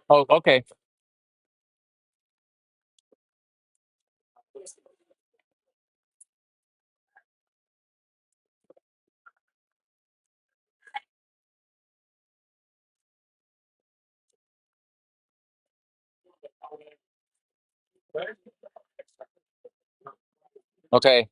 Oh, okay. Okay.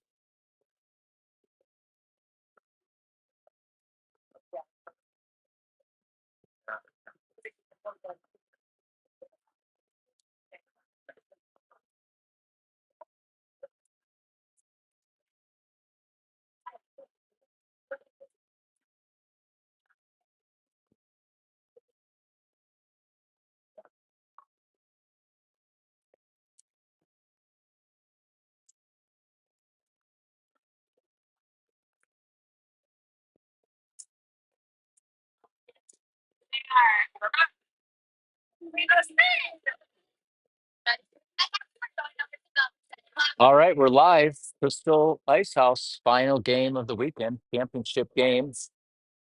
All right, we're live. Crystal Ice House, final game of the weekend, championship games.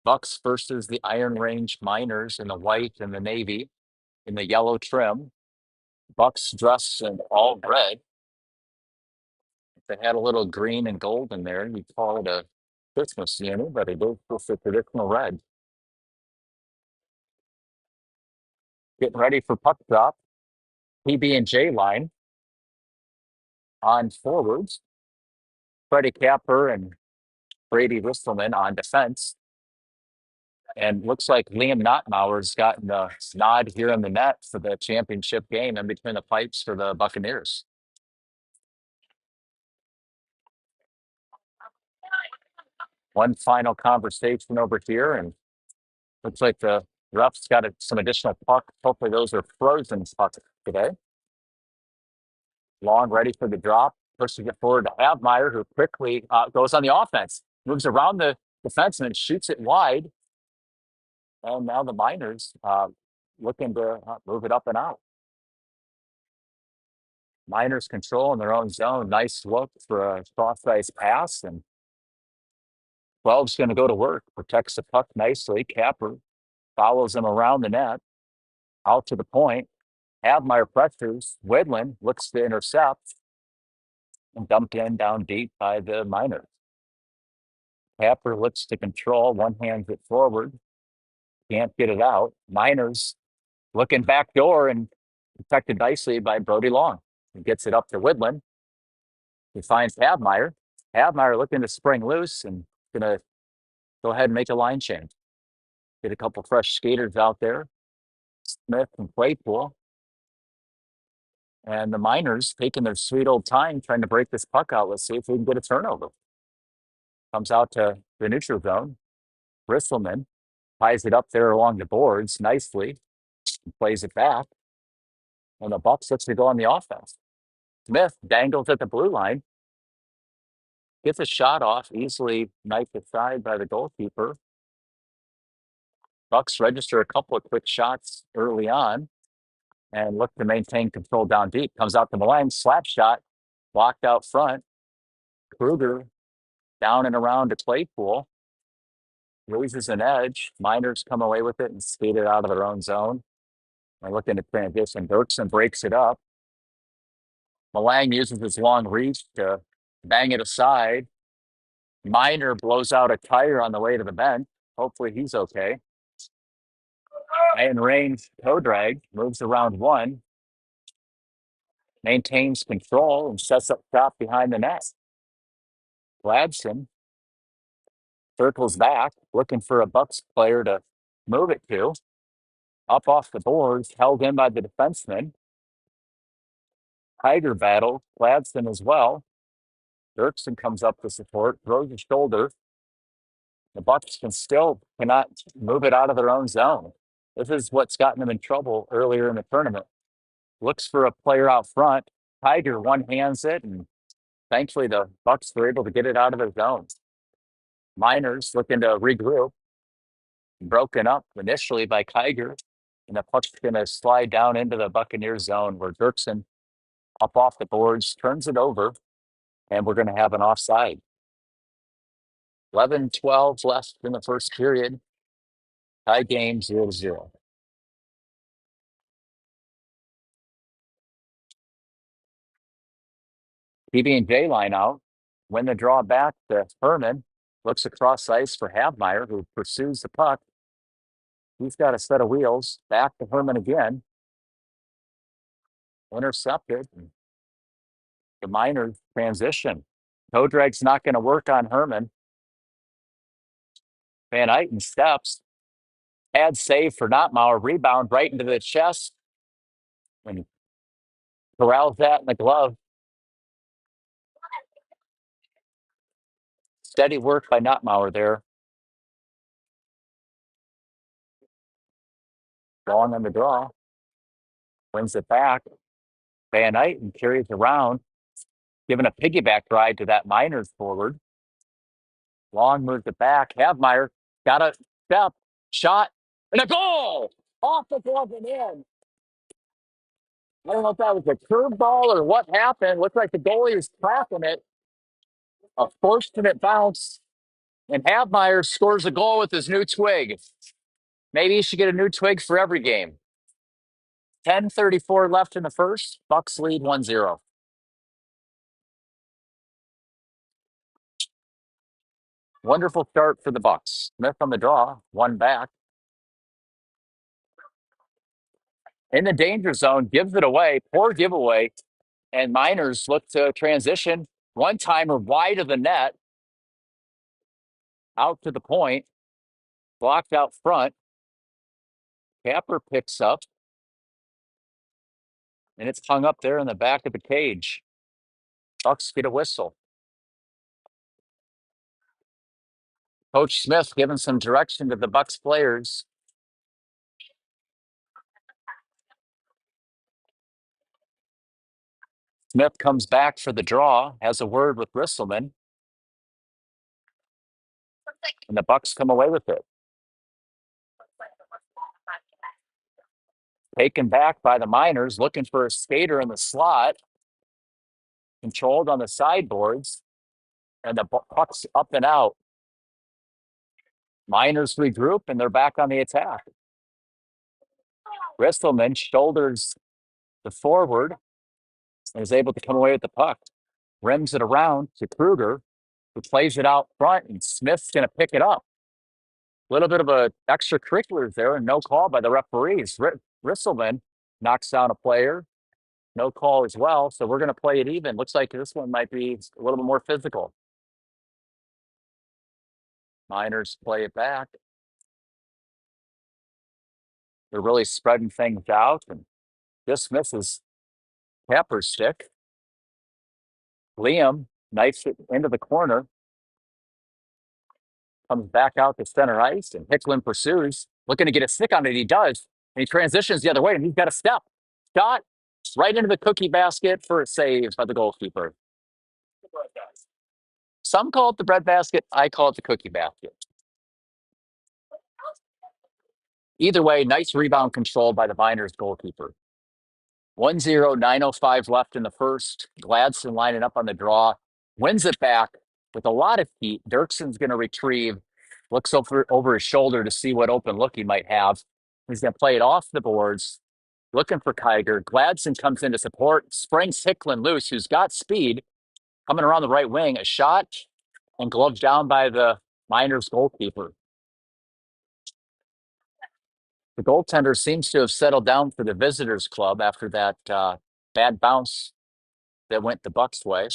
Bucks versus the Iron Range Miners in the white and the navy in the yellow trim. Bucks dressed in all red. If they had a little green and gold in there, you'd call it a Christmas unit, but it goes with the traditional red. Getting ready for puck drop. PB and J line on forwards. Freddie Capper and Brady Ristelman on defense. And looks like Liam Nottmauer's gotten a nod here in the net for the championship game in between the pipes for the Buccaneers. One final conversation over here, and looks like the refs got some additional pucks. Hopefully, those are frozen pucks today. Long, ready for the drop. Pushing it forward to Havmeyer, who quickly goes on the offense, moves around the defenseman, shoots it wide. And now the Miners looking to move it up and out. Miners control in their own zone. Nice look for a cross-ice pass. And 12's going to go to work. Protects the puck nicely. Capper follows him around the net. Out to the point. Havmeyer pressures. Wedlin looks to intercept. And dumped in down deep by the Miners. Capper looks to control. One hands it forward. Can't get it out. Miners looking back door and protected nicely by Brody Long. He gets it up to Wedlin. He finds Havmeyer. Havmeyer looking to spring loose and going to go ahead and make a line change. Get a couple fresh skaters out there. Smith and Claypool. And the Miners taking their sweet old time trying to break this puck out. Let's see if we can get a turnover. Comes out to the neutral zone. Bristleman ties it up there along the boards nicely. And plays it back. And the Bucks looks to go on the offense. Smith dangles at the blue line. Gets a shot off, easily knifed aside by the goalkeeper. Bucks register a couple of quick shots early on and look to maintain control down deep. Comes out to Milan, slap shot, blocked out front. Kruger down and around to Claypool. Loses an edge. Miners come away with it and skate it out of their own zone. They're looking to transition. Dirksen breaks it up. Malang uses his long reach to bang it aside. Miner blows out a tire on the way to the bench. Hopefully he's okay. And range toe drag moves around one, maintains control and sets up top behind the net. Gladson circles back, looking for a Bucks player to move it to. Up off the boards, held in by the defenseman. Tiger battle, Gladson as well. Dirksen comes up to support, throws his shoulder. The Bucks cannot move it out of their own zone. This is what's gotten them in trouble earlier in the tournament. Looks for a player out front. Tiger one hands it, and thankfully the Bucks were able to get it out of their zone. Miners looking to regroup. Broken up initially by Kiger, and the puck's going to slide down into the Buccaneer zone where Dirksen, up off the boards, turns it over, and we're going to have an offside. 11-12 left in the first period. Tie game 0-0. PB&J line out. Win the draw back to Herman. Looks across ice for Havmeyer, who pursues the puck. He's got a set of wheels. Back to Herman again. Intercepted. The Miners transition. Toe drag's not going to work on Herman. Van Eyten steps. Pad save for Notmauer. Rebound right into the chest. And corrals that in the glove. Steady work by Notmauer there. Long on the draw. Wins it back. Van Eyten carries around, giving a piggyback ride to that Miners forward. Long moves it back. Havmeyer got a step, shot, and a goal! Off the glove and in. I don't know if that was a curveball or what happened. Looked like the goalie was tracking it. A fortunate bounce. And Havmeyer scores a goal with his new twig. Maybe he should get a new twig for every game. 10:34 left in the first. Bucks lead 1-0. Wonderful start for the Bucks. Smith on the draw, one back. In the danger zone, gives it away. Poor giveaway. And Miners look to transition. One timer wide of the net. Out to the point. Blocked out front. Capper picks up. And it's hung up there in the back of the cage. Bucks get a whistle. Coach Smith giving some direction to the Bucks players. Smith comes back for the draw, has a word with Risselman. And the Bucks come away with it. Taken back by the Miners, looking for a skater in the slot. Controlled on the sideboards. And the puck's up and out. Miners regroup, and they're back on the attack. Risselman shoulders the forward and is able to come away with the puck. Rims it around to Kruger, who plays it out front, and Smith's going to pick it up. A little bit of a extracurriculars there, and no call by the referees. Risselman knocks down a player. No call as well, so we're going to play it even. Looks like this one might be a little bit more physical. Miners play it back. They're really spreading things out, and this misses Capper's stick. Liam knifes it into the corner. Comes back out to center ice, and Hicklin pursues, looking to get a stick on it. He does, and he transitions the other way, and he's got a step. Shot right into the cookie basket for a save by the goalkeeper. Some call it the bread basket. I call it the cookie basket. Either way, nice rebound control by the Miners goalkeeper. 1-0, 9:05 left in the first. Gladson lining up on the draw. Wins it back with a lot of heat. Dirkson's going to retrieve. Looks over his shoulder to see what open look he might have. He's going to play it off the boards. Looking for Kiger. Gladson comes in to support. Springs Hicklin loose, who's got speed. Coming around the right wing. A shot and gloved down by the Miners goalkeeper. The goaltender seems to have settled down for the visitors club after that bad bounce that went the Bucks' way.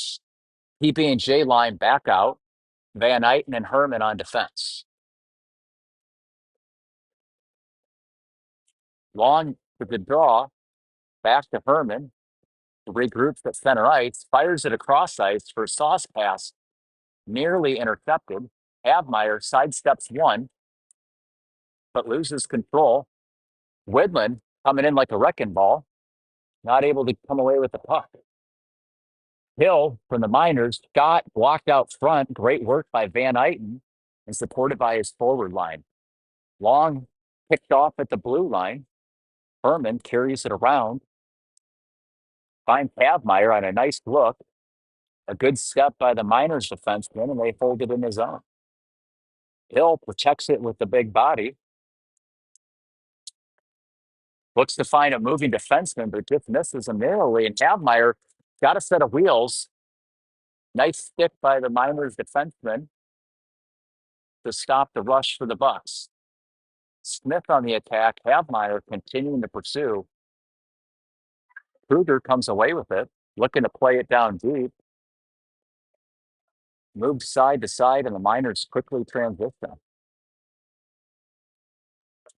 PB&J line back out. Van Eyten and Herman on defense. Long for the draw. Back to Herman. Regroups at center ice. Fires it across ice for a sauce pass. Nearly intercepted. Havmeyer sidesteps one, but loses control. Widland coming in like a wrecking ball. Not able to come away with the puck. Hill from the Miners got blocked out front. Great work by Van Eyten and supported by his forward line. Long picked off at the blue line. Herman carries it around. Finds Havmeyer on a nice look. A good step by the Miners defenseman, and they hold it in his own. Hill protects it with the big body. Looks to find a moving defenseman, but just misses him narrowly. And Havmeyer got a set of wheels Nice stick by the Miners defenseman to stop the rush for the Bucks. Smith on the attack, Havmeyer continuing to pursue. Kruger comes away with it, looking to play it down deep. Moves side to side, and the Miners quickly transition.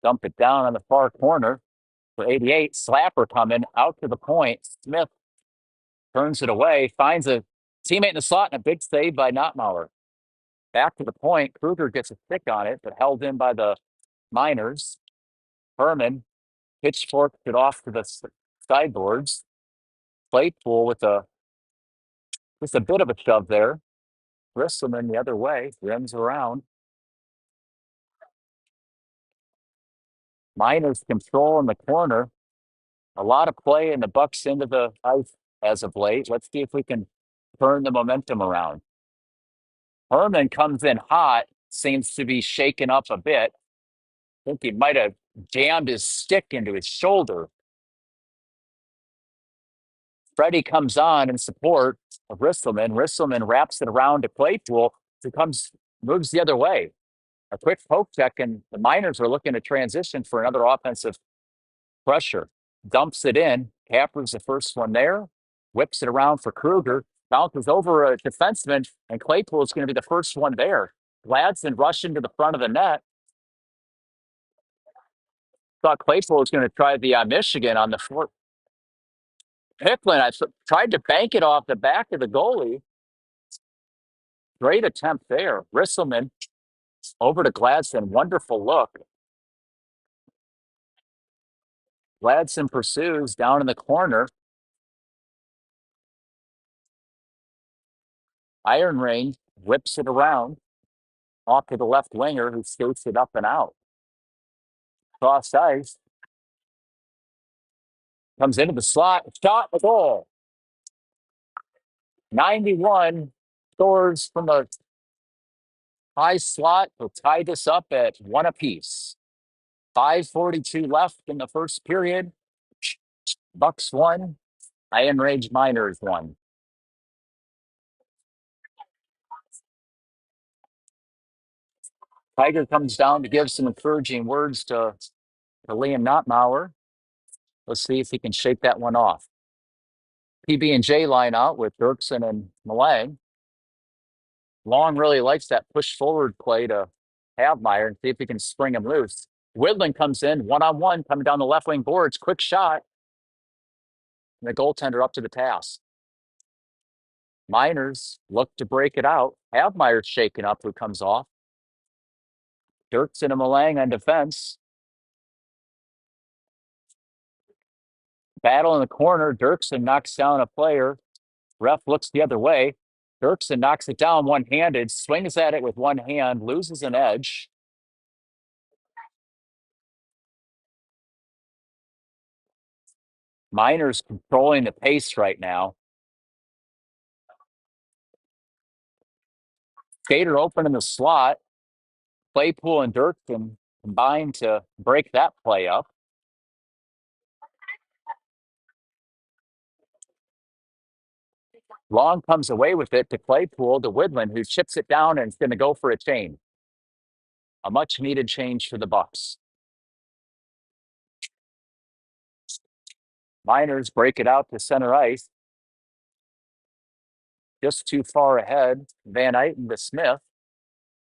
Dump it down on the far corner for 88. Slapper coming out to the point. Smith turns it away, finds a teammate in the slot, and a big save by Nottmauer. Back to the point. Kruger gets a stick on it, but held in by the Miners. Herman pitchforked it off to the sideboards. Claypool with just a bit of a shove there. Bristleman the other way, rims around. Miners control in the corner. A lot of play in the Bucks into the ice as of late. Let's see if we can turn the momentum around. Herman comes in hot, seems to be shaken up a bit. I think he might have jammed his stick into his shoulder. Freddie comes on in support of Ristleman. Ristleman wraps it around to Claypool, who moves the other way. A quick poke check, and the Miners are looking to transition for another offensive pressure. Dumps it in. Capper's the first one there. Whips it around for Kruger. Bounces over a defenseman, and Claypool is going to be the first one there. Gladson rushing to the front of the net. Thought Claypool was going to try the Michigan on the foot. Hicklin, I tried to bank it off the back of the goalie. Great attempt there. Ristleman over to Gladson. Wonderful look. Gladson pursues down in the corner. Iron Ring whips it around off to the left winger, who skates it up and out. Cross ice. Comes into the slot. Shot, the goal. 91 scores from the high slot to tie this up at one apiece. 5:42 left in the first period. Bucks won. Iron Rage Miners won. Tiger comes down to give some encouraging words to Liam Nottmauer. Let's see if he can shake that one off. PB&J line out with Dirksen and Malang. Long really likes that push forward play to Havmeyer and see if he can spring him loose. Whitland comes in one-on-one, coming down the left wing boards. Quick shot. And the goaltender up to the task. Miners look to break it out. Havmeyer's shaken up, who comes off. Dirksen and Malang on defense. Battle in the corner. Dirksen knocks down a player. Ref looks the other way. Dirksen knocks it down one-handed, swings at it with one hand, loses an edge. Miners controlling the pace right now. Skater open in the slot. Claypool and Dirksen combined to break that play up. Long comes away with it to Claypool to Whitland, who chips it down and is going to go for a change. A much-needed change for the Bucks. Miners break it out to center ice. Just too far ahead. Van Eyten to Smith,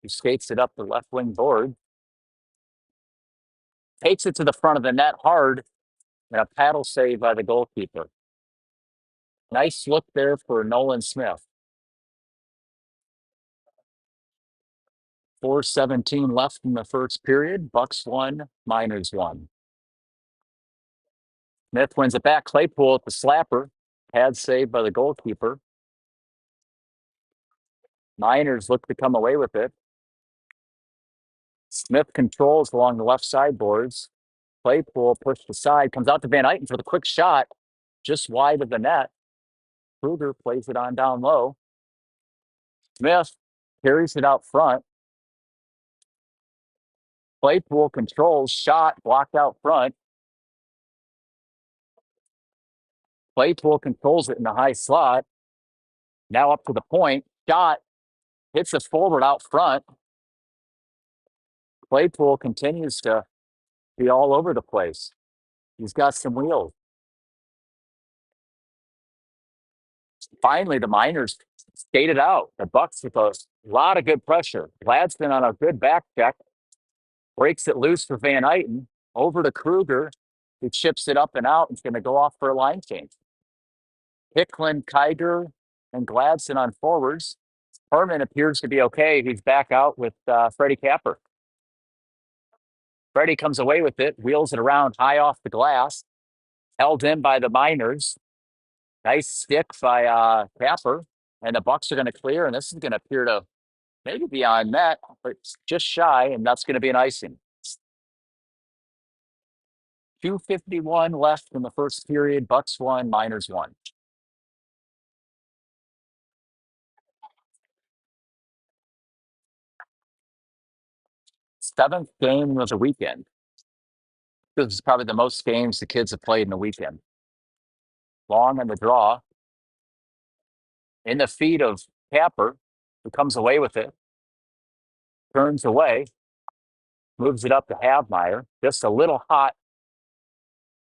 who skates it up the left wing board. Takes it to the front of the net hard, and a paddle save by the goalkeeper. Nice look there for Nolan Smith. 4:17 left in the first period. Bucks won, Miners won. Smith wins it back. Claypool at the slapper. Pad saved by the goalkeeper. Miners look to come away with it. Smith controls along the left sideboards. Claypool pushed aside, comes out to Van Eyten for the quick shot, just wide of the net. Kruger plays it on down low. Smith carries it out front. Claypool controls, shot blocked out front. Claypool controls it in the high slot. Now up to the point. Shot. Hits it forward out front. Claypool continues to be all over the place. He's got some wheels. Finally, the Miners skated out. The Bucks with a lot of good pressure. Gladstone on a good back check. Breaks it loose for Van Eyten. Over to Kruger, who chips it up and out. It's going to go off for a line change. Hicklin, Kiger, and Gladstone on forwards. Herman appears to be okay. He's back out with Freddie Capper. Freddie comes away with it, wheels it around high off the glass. Held in by the Miners. Nice stick by Capper. And the Bucks are going to clear, and this is going to appear to maybe be on net, but just shy, and that's going to be an icing. 2:51 left in the first period. Bucks won, Miners won. Seventh game of the weekend. This is probably the most games the kids have played in the weekend. Long on the draw. In the feet of Capper, who comes away with it. Turns away. Moves it up to Havmeyer. Just a little hot.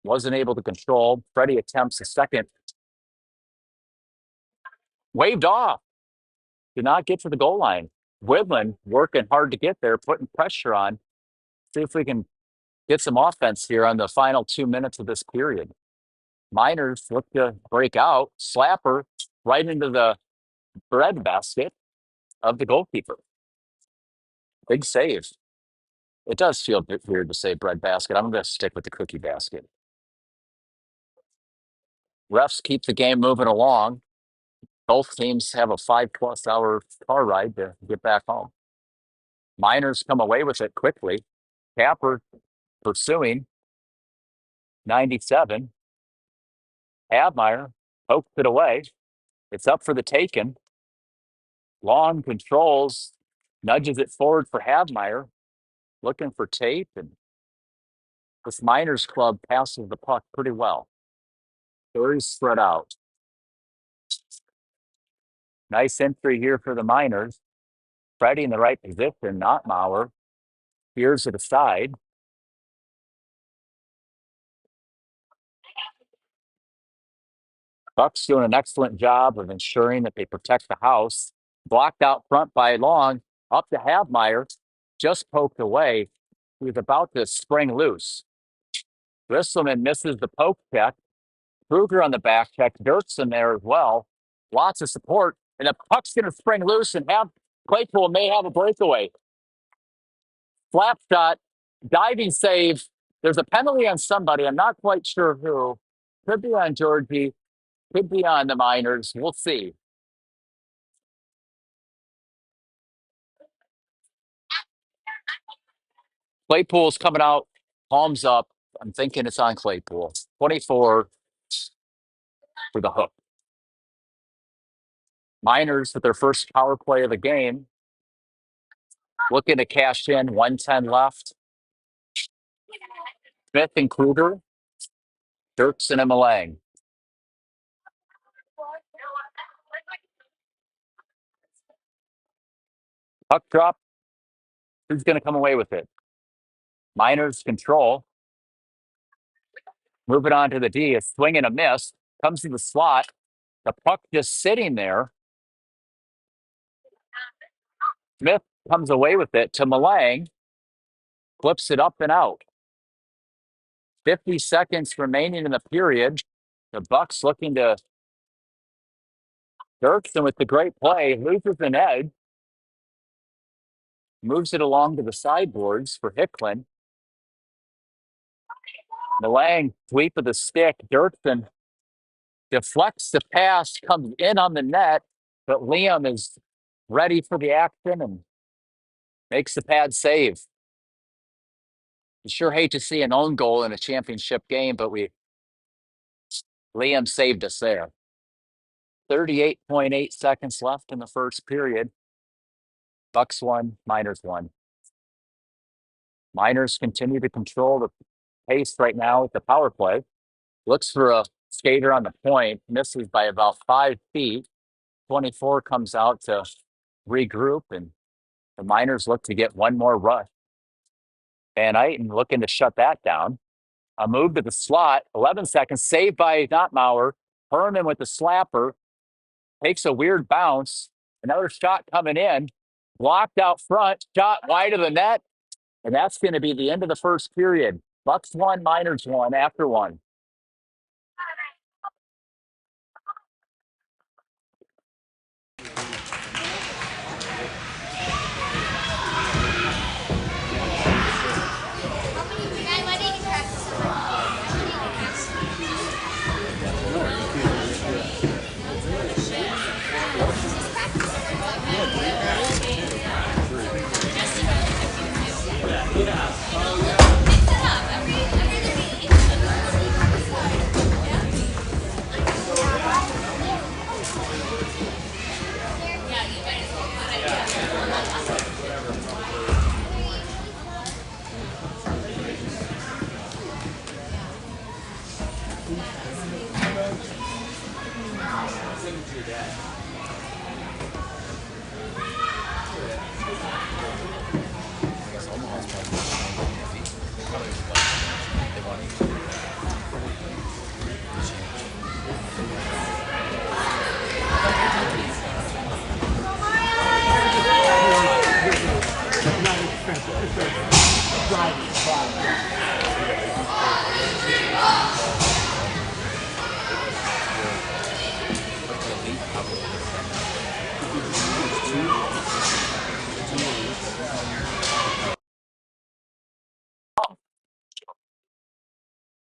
Wasn't able to control. Freddie attempts a second. Waved off. Did not get to the goal line. Woodland working hard to get there, putting pressure on. See if we can get some offense here on the final 2 minutes of this period. Miners look to break out. Slapper right into the bread basket of the goalkeeper. Big save. It does feel a bit weird to say bread basket. I'm going to stick with the cookie basket. Refs keep the game moving along. Both teams have a 5+ hour car ride to get back home. Miners come away with it quickly. Capper pursuing. 97. Havmeyer pokes it away. It's up for the taking. Long controls, nudges it forward for Havmeyer. Looking for tape, and this Miners club passes the puck pretty well. Very spread out. Nice entry here for the Miners. Freddie in the right position, not Maurer. Spears it aside. Bucks doing an excellent job of ensuring that they protect the house. Blocked out front by Long. Up to Havmeyer. Just poked away. He was about to spring loose. Grisselman misses the poke check. Kruger on the back check. Dirksen there as well. Lots of support. And the puck's going to spring loose and have Claypool may have a breakaway. Flap shot. Diving save. There's a penalty on somebody. I'm not quite sure who. Could be on Georgie. Could be on the Miners. We'll see. Claypool's coming out. Palms up. I'm thinking it's on Claypool. 24 for the hook. Miners with their first power play of the game. Looking to cash in. 1:10 left. Smith and Kruger. Dirksen and Malang. Puck drop. Who's going to come away with it? Miners control. Move it on to the D. A swing and a miss. Comes to the slot. The puck just sitting there. Smith comes away with it to Malang. Flips it up and out. 50 seconds remaining in the period. The Bucks looking to Dirksen with the great play. Loses an edge. Moves it along to the sideboards for Hicklin. Malang, sweep of the stick. Dirksen deflects the pass, comes in on the net, but Liam is ready for the action and makes the pad save. You sure hate to see an own goal in a championship game, but Liam saved us there. 38.8 seconds left in the first period. Bucks won, Miners won. Miners continue to control the pace right now with the power play. Looks for a skater on the point, misses by about 5 feet. 24 comes out to regroup, and the Miners look to get one more rush. Van Eyten looking to shut that down. A move to the slot, 11 seconds, saved by Notmauer. Herman with the slapper, takes a weird bounce. Another shot coming in, blocked out front, shot wide of the net, and that's going to be the end of the first period. Bucks 1, Miners 1 after 1.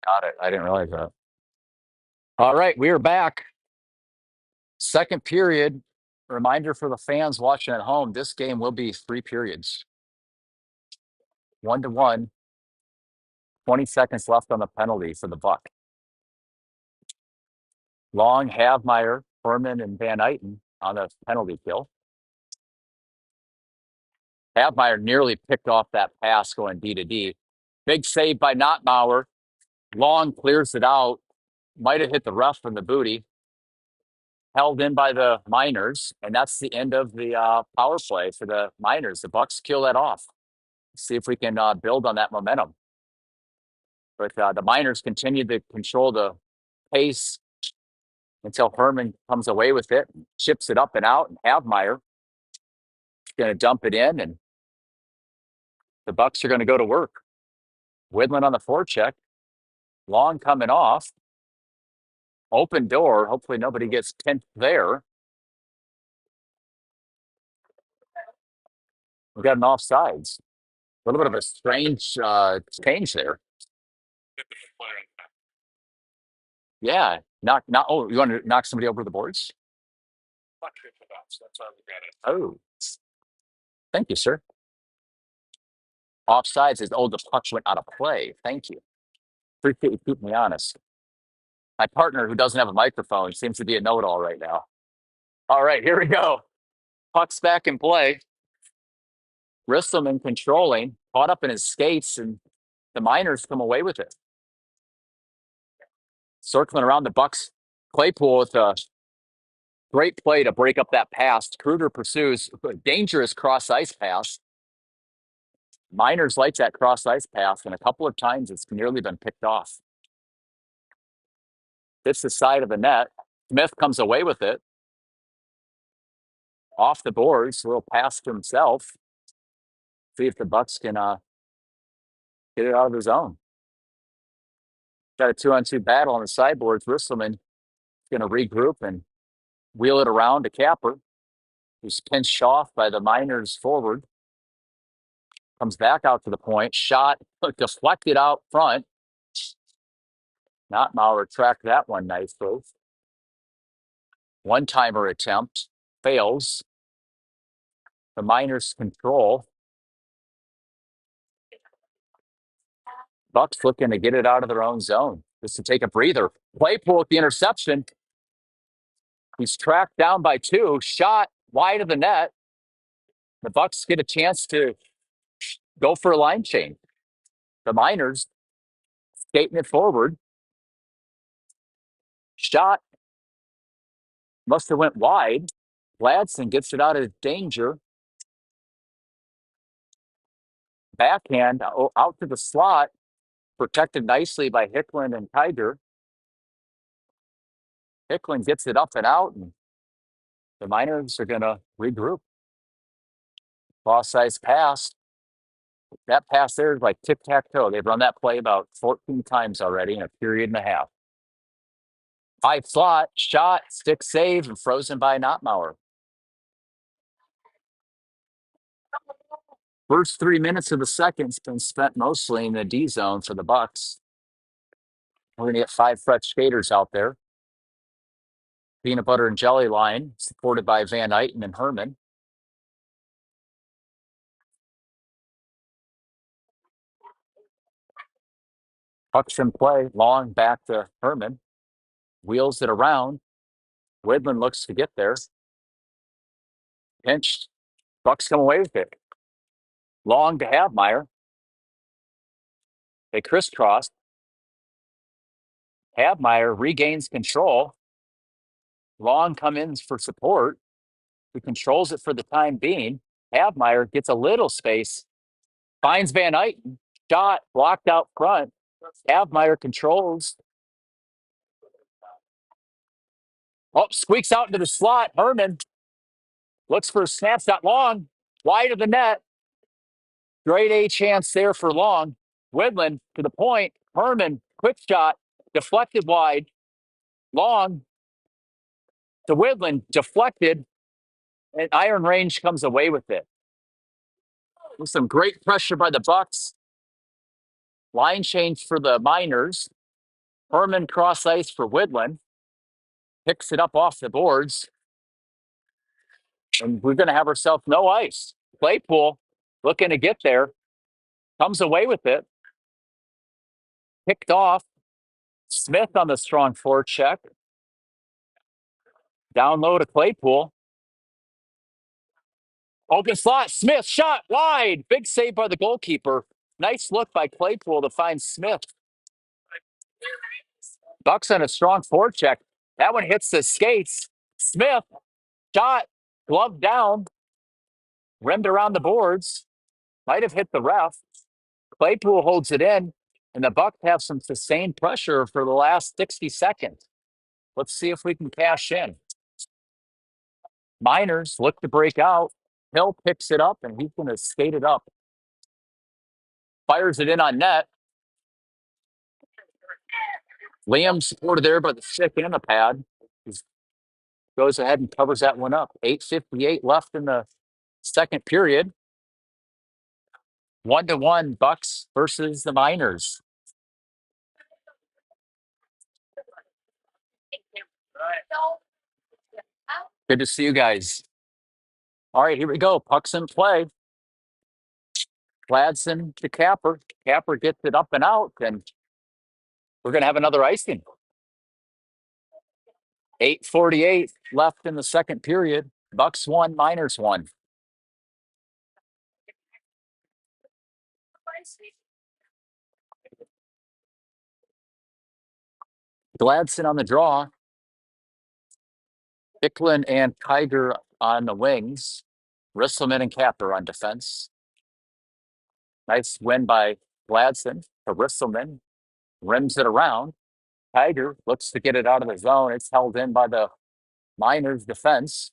Got it. I didn't realize that. All right, we are back. Second period. Reminder for the fans watching at home, this game will be 3 periods. 1-1. 20 seconds left on the penalty for the Buck. Long, Havmeyer, Herman, and Van Eyten on the penalty kill. Havmeyer nearly picked off that pass going D to D. Big save by Notmauer. Long clears it out. Might have hit the ref from the booty. Held in by the Miners, and that's the end of the power play for the Miners. The Bucks kill that off. See if we can build on that momentum. But the Miners continue to control the pace until Herman comes away with it, chips it up and out, and Havmeyer is going to dump it in, and the Bucks are going to go to work. Widland on the forecheck. Long coming off. Open door. Hopefully nobody gets pinned there. We got an offsides. A little bit of a strange change there. Yeah. Oh, you want to knock somebody over the boards? Oh. Thank you, sir. Offsides is, the puck went out of play. Thank you. Appreciate you keeping me honest. My partner, who doesn't have a microphone, seems to be a know-it-all right now. All right, here we go. Puck's back in play. Risselman controlling, caught up in his skates, and the Miners come away with it. Circling around the Bucks Claypool with a great play to break up that pass. Kruger pursues a dangerous cross-ice pass. Miners likes that cross-ice pass, and a couple of times it's nearly been picked off. Hits the side of the net. Smith comes away with it. Off the boards, a little pass to himself. See if the Bucks can get it out of the zone. Got a 2-on-2 battle on the sideboards. Risselman is going to regroup and wheel it around to Capper, who's pinched off by the Miners forward. Comes back out to the point. Shot deflected out front. Notmauer tracked that one nicely. One-timer attempt. Fails. The Miners control. Bucks looking to get it out of their own zone. Just to take a breather. Claypool with the interception. He's tracked down by 2. Shot wide of the net. The Bucks get a chance to go for a line change. The Miners skating it forward. Shot must have went wide. Gladson gets it out of danger. Backhand out to the slot, protected nicely by Hicklin and Tiger. Hicklin gets it up and out, and the Miners are going to regroup. Cross-ice pass. That pass there is like tic-tac-toe. They've run that play about 14 times already in a period and a half. High slot, shot, stick save, and frozen by Nottmauer. First 3 minutes of the second's been spent mostly in the D zone for the Bucks. We're going to get 5 fresh skaters out there. Peanut butter and jelly line, supported by Van Eyten and Herman. Pucks in play, long back to Herman. Wheels it around. Widland looks to get there. Pinched. Bucks come away with it. Long to Havmeyer. They crisscross. Havmeyer regains control. Long come in for support. He controls it for the time being. Havmeyer gets a little space. Finds Van Eyten. Shot blocked out front. Havmeyer controls. Oh, squeaks out into the slot. Herman looks for a snapshot. Long. Wide of the net. Great A chance there for Long. Widland to the point. Herman, quick shot. Deflected wide. Long to Widland. Deflected. And Iron Range comes away with it. With some great pressure by the Bucks. Line change for the Miners. Herman cross ice for Widland. Picks it up off the boards. And we're going to have ourselves no ice. Claypool looking to get there. Comes away with it. Picked off. Smith on the strong forecheck. Down low to Claypool. Open slot. Smith shot wide. Big save by the goalkeeper. Nice look by Claypool to find Smith. Bucks on a strong forecheck. That one hits the skates. Smith shot. Glove down. Rimmed around the boards. Might have hit the ref. Claypool holds it in. And the Bucks have some sustained pressure for the last 60 seconds. Let's see if we can cash in. Miners look to break out. Hill picks it up, and he's going to skate it up. Fires it in on net. Liam supported there by the stick and the pad. He goes ahead and covers that one up. 8:58 left in the second period. 1-1 Bucks versus the Miners. Good to see you guys. All right, here we go. Pucks in play. Gladson to Capper. Capper gets it up and out, and we're going to have another icing. 8:48 left in the second period. Bucks 1, Miners 1. Gladson on the draw. Hicklin and Tiger on the wings. Risselman and Capper on defense. Nice win by Gladson to Risselman. Rims it around. Tiger looks to get it out of the zone. It's held in by the Miners defense.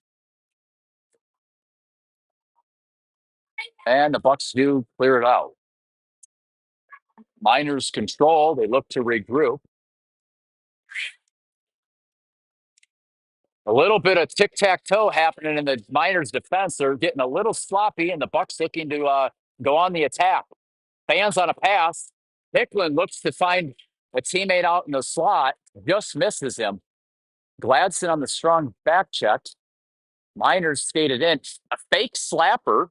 And the Bucks do clear it out. Miners control. They look to regroup. A little bit of tic-tac-toe happening in the Miners defense. They're getting a little sloppy, and the Bucks looking to go on the attack. Fans on a pass. Hicklin looks to find a teammate out in the slot. Just misses him. Gladson on the strong back check. Miners skated in. A fake slapper.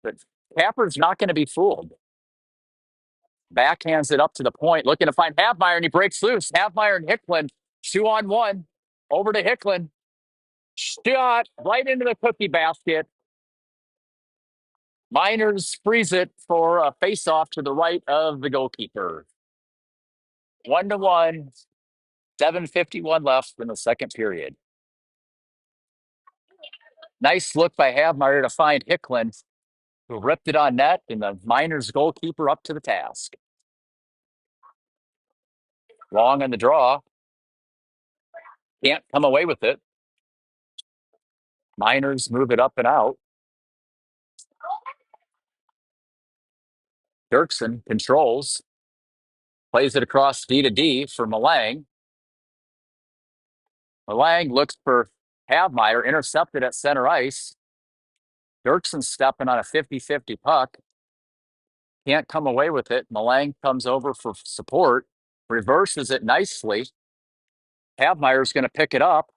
But Capper's not going to be fooled. Backhands it up to the point. Looking to find Havmeyer, and he breaks loose. Havmeyer and Hicklin, 2-on-1. Over to Hicklin. Shot right into the cookie basket. Miners freeze it for a face-off to the right of the goalkeeper. 1-1. 7:51 left in the second period. Nice look by Havmeyer to find Hicklin, who ripped it on net, and the Miners goalkeeper up to the task. Long on the draw. Can't come away with it. Miners move it up and out. Dirksen controls. Plays it across D to D for Malang. Malang looks for Havmeyer, intercepted at center ice. Dirksen stepping on a 50-50 puck. Can't come away with it. Malang comes over for support. Reverses it nicely. Havmeyer's going to pick it up.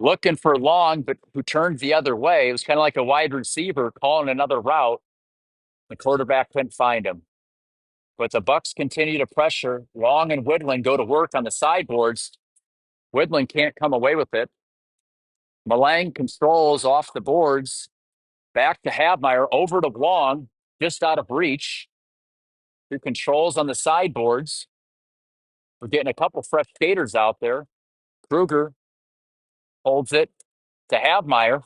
Looking for Long, but who turned the other way. It was kind of like a wide receiver calling another route. The quarterback couldn't find him. But the Bucks continue to pressure. Long and Widlin go to work on the sideboards. Widlin can't come away with it. Malang controls off the boards. Back to Havmeyer, over to Long, just out of reach. Who controls on the sideboards. We're getting a couple fresh skaters out there. Kruger holds it to Havmeyer.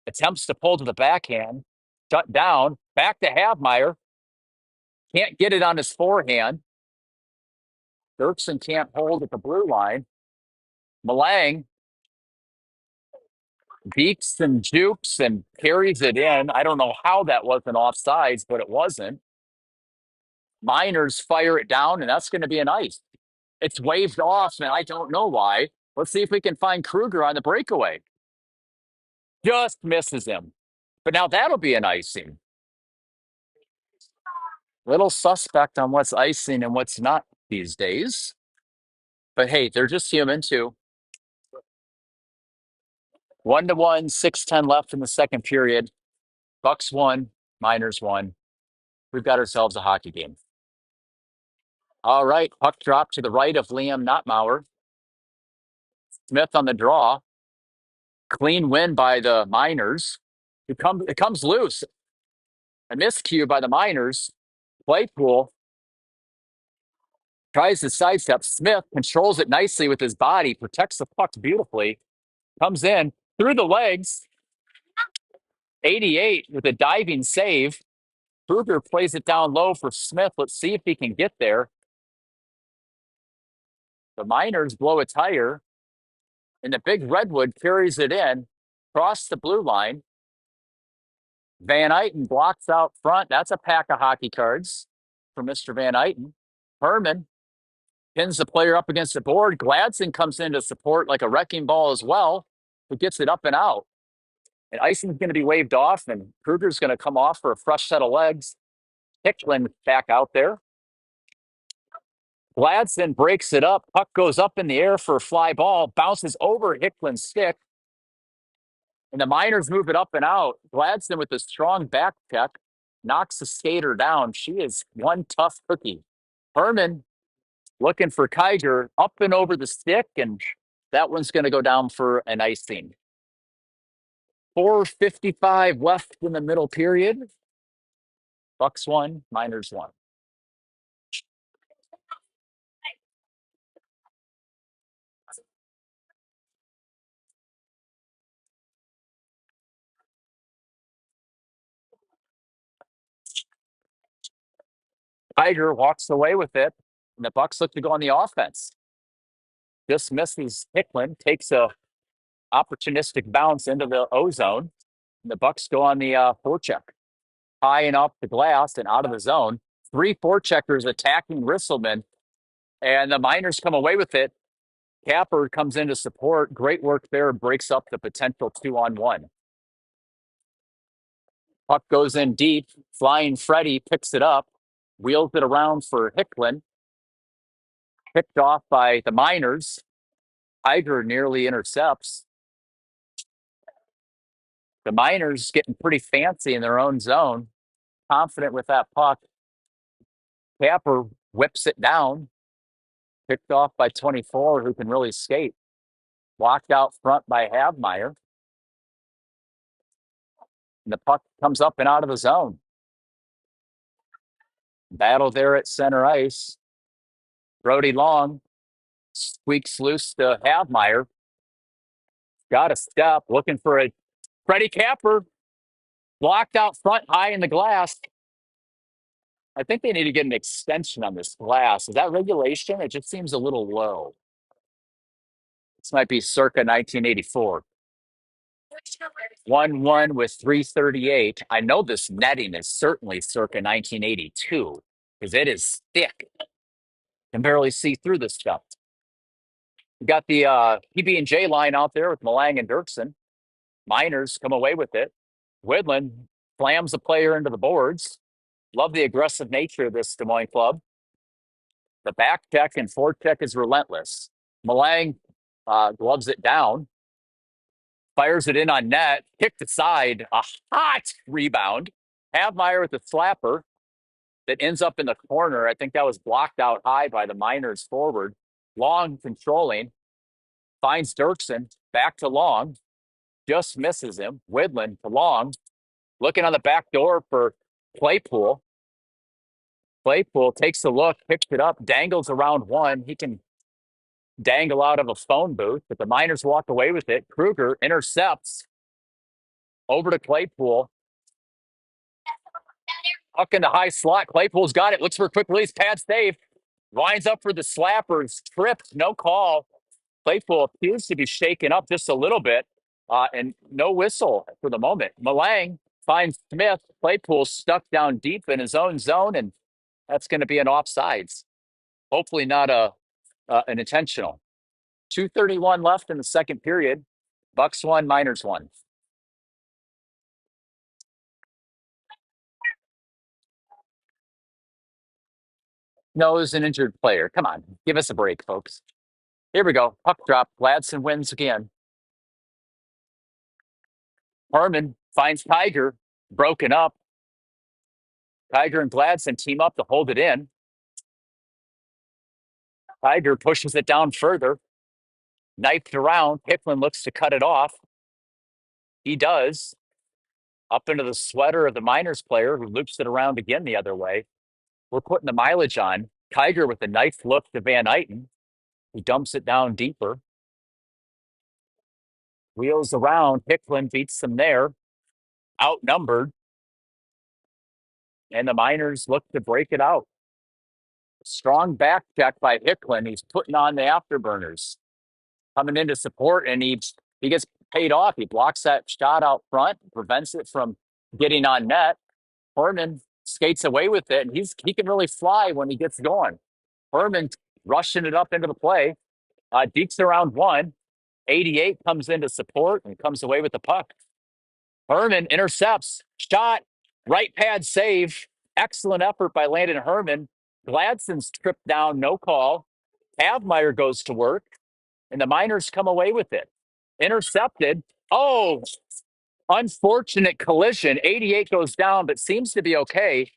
Attempts to pull to the backhand. Shut down. Back to Havmeyer. Can't get it on his forehand. Dirksen can't hold at the blue line. Malang beaks and jukes and carries it in. I don't know how that wasn't offsides, but it wasn't. Miners fire it down, and that's going to be an ice. It's waved off, and I don't know why. Let's see if we can find Kruger on the breakaway. Just misses him. But now that'll be an icing. Little suspect on what's icing and what's not these days. But hey, they're just human too. 1-1, 6:10 left in the second period. Bucks won, Miners won. We've got ourselves a hockey game. All right, puck drop to the right of Liam Notmauer. Smith on the draw. Clean win by the Miners. It comes loose. A miscue by the Miners. Claypool tries to sidestep. Smith controls it nicely with his body, protects the puck beautifully. Comes in through the legs. 88 with a diving save. Kruger plays it down low for Smith. Let's see if he can get there. The Miners blow a tire, and the big Redwood carries it in, across the blue line. Van Eyten blocks out front. That's a pack of hockey cards for Mr. Van Eyten. Herman pins the player up against the board. Gladson comes in to support like a wrecking ball as well, who gets it up and out. And icing's going to be waved off, and Kruger's going to come off for a fresh set of legs. Hicklin back out there. Gladson breaks it up. Puck goes up in the air for a fly ball, bounces over Hicklin's stick, and the Miners move it up and out. Gladson with a strong back check knocks the skater down. She is one tough cookie. Herman looking for Kiger up and over the stick, and that one's going to go down for an icing. 4:55 left in the middle period. Bucks won, Miners won. Tiger walks away with it, and the Bucks look to go on the offense. Just misses Hicklin, takes a opportunistic bounce into the O-zone, and the Bucks go on the forecheck. Tying up the glass and out of the zone. 3 forecheckers attacking Risselman, and the Miners come away with it. Capper comes in to support. Great work there, breaks up the potential 2-on-1. Puck goes in deep. Flying Freddy picks it up, wheels it around for Hicklin. Picked off by the Miners. Tiger nearly intercepts. The Miners getting pretty fancy in their own zone. Confident with that puck. Capper whips it down. Picked off by 24, who can really skate. Blocked out front by Havmeyer. And the puck comes up and out of the zone. Battle there at center ice. Brody Long squeaks loose to Havmeyer. got a step, looking for a Freddie Capper, blocked out front high in the glass. I think they need to get an extension on this glass. Is that regulation? It just seems a little low. This might be circa 1984. 1-1 with 338. I know this netting is certainly circa 1982 because it is thick. Can barely see through this stuff. We got the PB&J line out there with Malang and Dirksen. Miners come away with it. Widland slams a player into the boards. Love the aggressive nature of this Des Moines club. The back check and forecheck is relentless. Malang gloves it down, fires it in on net, kicked aside, a hot rebound. Havmeyer with the slapper that ends up in the corner. I think that was blocked out high by the Miners forward. Long controlling, finds Dirksen, back to Long, just misses him. Widland to Long, looking on the back door for Claypool. Claypool takes a look, picks it up, dangles around one. He can dangle out of a phone booth, but the Miners walk away with it. Kruger intercepts over to Claypool. Huck in the high slot. Claypool's got it. Looks for a quick release. Pad save. Winds up for the slappers. Tripped. No call. Claypool appears to be shaken up just a little bit. And no whistle for the moment. Malang finds Smith. Claypool stuck down deep in his own zone, and that's going to be an offsides. Hopefully not an intentional. 2:31 left in the second period. Bucks 1, Miners 1. No, it was an injured player. Come on, give us a break, folks. Here we go. Puck drop. Gladson wins again. Harmon finds Tiger, broken up. Tiger and Gladson team up to hold it in. Tiger pushes it down further. Knifed around. Hicklin looks to cut it off. He does. Up into the sweater of the Miners player who loops it around again the other way. We're putting the mileage on. Tiger with a knife look to Van Eyten, who dumps it down deeper. Wheels around. Hicklin beats them there. Outnumbered. And the Miners look to break it out. Strong back check by Hicklin. He's putting on the afterburners. Coming into support, and he gets paid off. He blocks that shot out front, prevents it from getting on net. Herman skates away with it, and he can really fly when he gets going. Herman rushing it up into the play. Deeks around one. 88 comes into support and comes away with the puck. Herman intercepts. Shot. Right pad save. Excellent effort by Landon Herman. Gladson's tripped down. No call. Havmeyer goes to work, and the Miners come away with it. Intercepted. Oh, unfortunate collision. 88 goes down, but seems to be okay.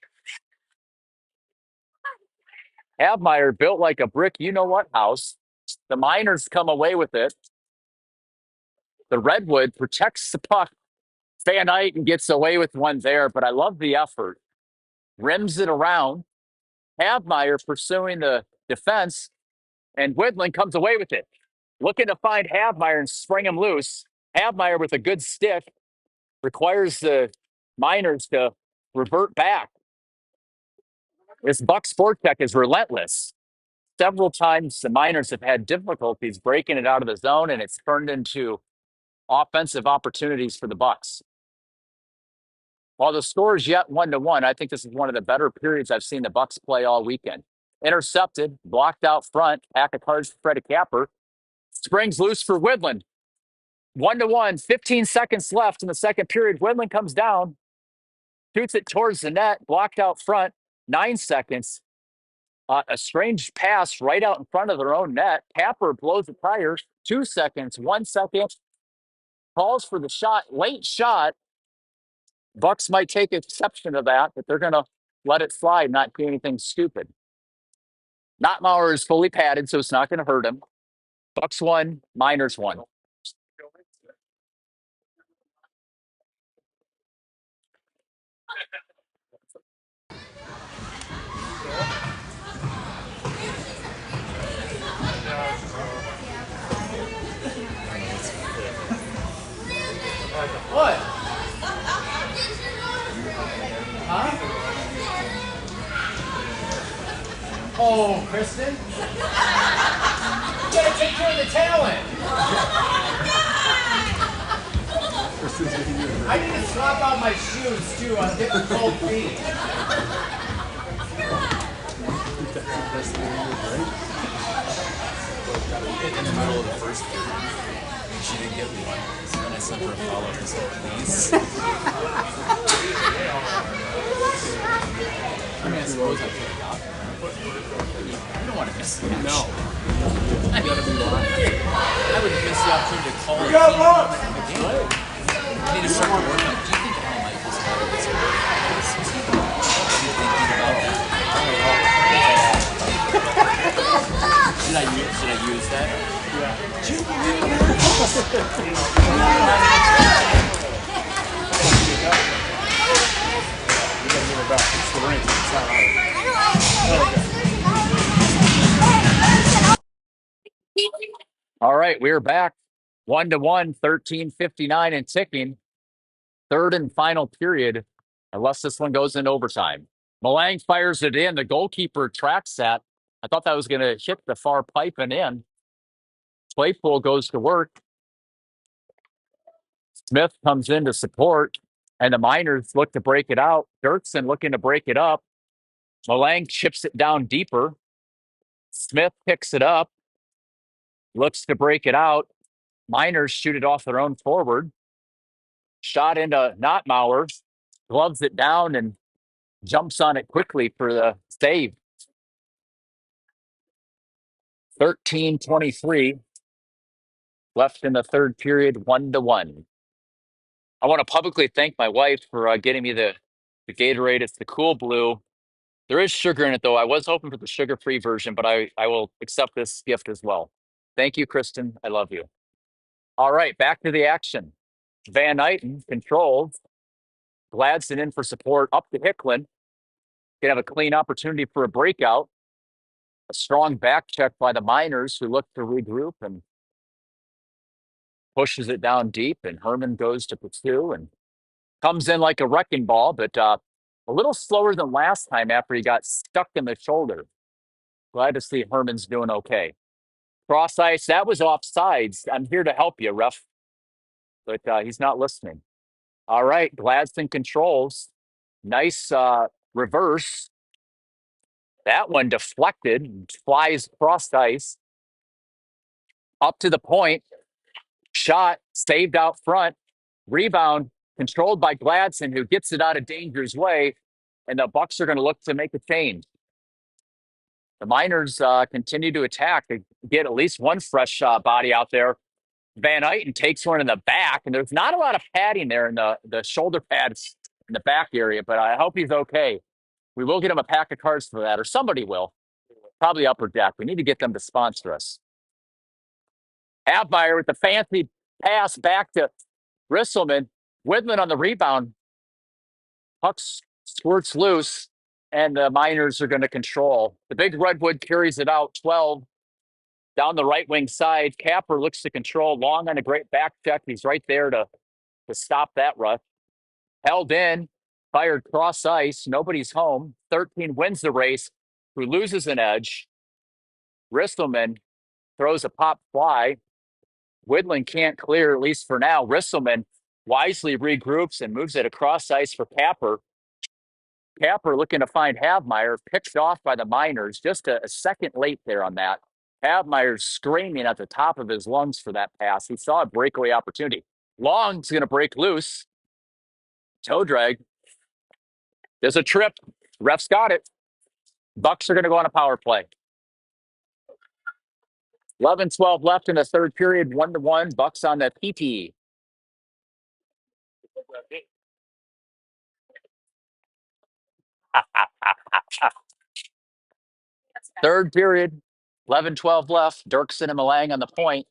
Havmeyer built like a brick you-know-what house. The Miners come away with it. The Redwood protects the puck. Van Eyten gets away with one there, but I love the effort. Rims it around. Havmeyer pursuing the defense, and Widland comes away with it. Looking to find Havmeyer and spring him loose. Havmeyer with a good stick requires the Miners to revert back. This Buck Sport Tech is relentless. Several times the Miners have had difficulties breaking it out of the zone, and it's turned into offensive opportunities for the Bucks. While the score is yet 1-1, I think this is one of the better periods I've seen the Bucks play all weekend. Intercepted, blocked out front, pack of cards for Freddie Capper. Springs loose for Widland. 1-1, 15 seconds left in the second period. Widland comes down, shoots it towards the net, blocked out front, 9 seconds. A strange pass right out in front of their own net. Capper blows the tires, 2 seconds, 1 second. Calls for the shot, late shot. Bucks might take exception to that, but they're going to let it slide, not do anything stupid. Nottmauer is fully padded, so it's not going to hurt him. Bucks 1, Miners 1. Oh, Kristen. You gotta take care of the talent. I need to swap out my shoes too. I'm getting cold feet. In the middle of the first period, she didn't get me one. So then I sent her a follow-up and said, please. I mean, I suppose I could have got her. You don't want to miss the match. No. I gotta be lying. I would miss the opportunity to call the game. I need to start working on. Do you think Al Michaels got this? Are you thinking about that? Should I use that? Yeah. It's the ring. It's not All right, we're back. 1-1, 13:59 and ticking. Third and final period, unless this one goes in overtime. Malang fires it in. The goalkeeper tracks that. I thought that was going to hit the far pipe and in. Claypool goes to work. Smith comes in to support, and the Miners look to break it out. Dirksen looking to break it up. Malang chips it down deeper. Smith picks it up, looks to break it out. Miners shoot it off their own forward. Shot into Notmauer, gloves it down and jumps on it quickly for the save. 13:23 left in the third period, 1-1. I want to publicly thank my wife for getting me the Gatorade. It's the Cool Blue. There is sugar in it, though. I was hoping for the sugar-free version, but I will accept this gift as well. Thank you, Kristen. I love you. All right, back to the action. Van Eyten controls. Gladson in for support up to Hicklin. Can have a clean opportunity for a breakout. A strong back check by the Miners, who look to regroup and pushes it down deep. And Herman goes to pursue and comes in like a wrecking ball, but a little slower than last time after he got stuck in the shoulder. Glad to see Herman's doing okay. Cross ice, that was offsides. I'm here to help you, ref. But he's not listening. All right, Gladson controls. Nice reverse. That one deflected, flies cross ice. Up to the point. Shot, saved out front. Rebound, controlled by Gladson, who gets it out of danger's way. And the Bucks are going to look to make a change. The Miners continue to attack to get at least one fresh body out there. Van Eyten takes one in the back, and there's not a lot of padding there in the shoulder pads in the back area, but I hope he's okay. We will get him a pack of cards for that, or somebody will. Probably Upper Deck. We need to get them to sponsor us. Abmeyer with the fancy pass back to Risselman. Widman on the rebound. Puck squirts loose, and the Miners are going to control. The big Redwood carries it out 12 down the right wing side. Capper looks to control. Long on a great back check. He's right there to stop that rush. Held in, fired cross ice. Nobody's home. 13 wins the race. Who loses an edge? Risselman throws a pop fly. Widland can't clear, at least for now. Risselman wisely regroups and moves it across ice for Capper. Capper looking to find Havmeyer, picked off by the Miners. Just a second late there on that. Havmeyer's screaming at the top of his lungs for that pass. He saw a breakaway opportunity. Long's going to break loose. Toe drag. There's a trip. Ref's got it. Bucks are going to go on a power play. 11-12 left in the third period. 1-1. Bucks on the PT. Third period. 11-12 left. Dirksen and Malang on the point.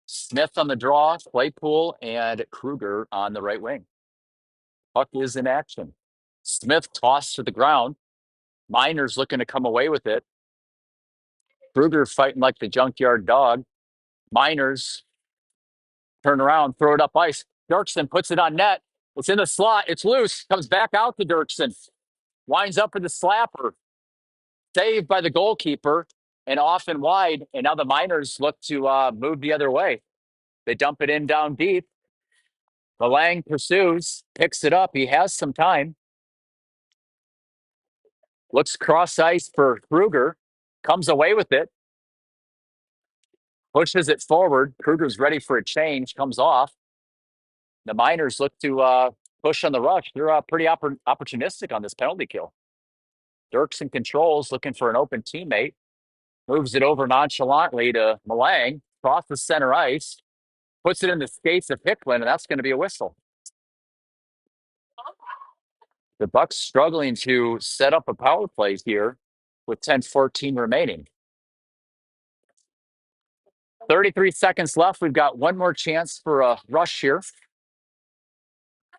Smith on the draw. Claypool and Kruger on the right wing. Puck is in action. Smith tossed to the ground. Miners looking to come away with it. Kruger fighting like the junkyard dog. Miners turn around, throw it up ice. Dirksen puts it on net. It's in the slot. It's loose. Comes back out to Dirksen. Winds up for the slapper. Saved by the goalkeeper and off and wide. And now the Miners look to move the other way. They dump it in down deep. Malang pursues, picks it up. He has some time. Looks cross ice for Kruger. Comes away with it. Pushes it forward. Kruger's ready for a change. Comes off. The Miners look to push on the rush. They're pretty opportunistic on this penalty kill. Dirksen controls, looking for an open teammate. Moves it over nonchalantly to Malang. Crosses center ice. Puts it in the skates of Hicklin, and that's going to be a whistle. The Bucks struggling to set up a power play here with 10:14 remaining. 33 seconds left. We've got one more chance for a rush here.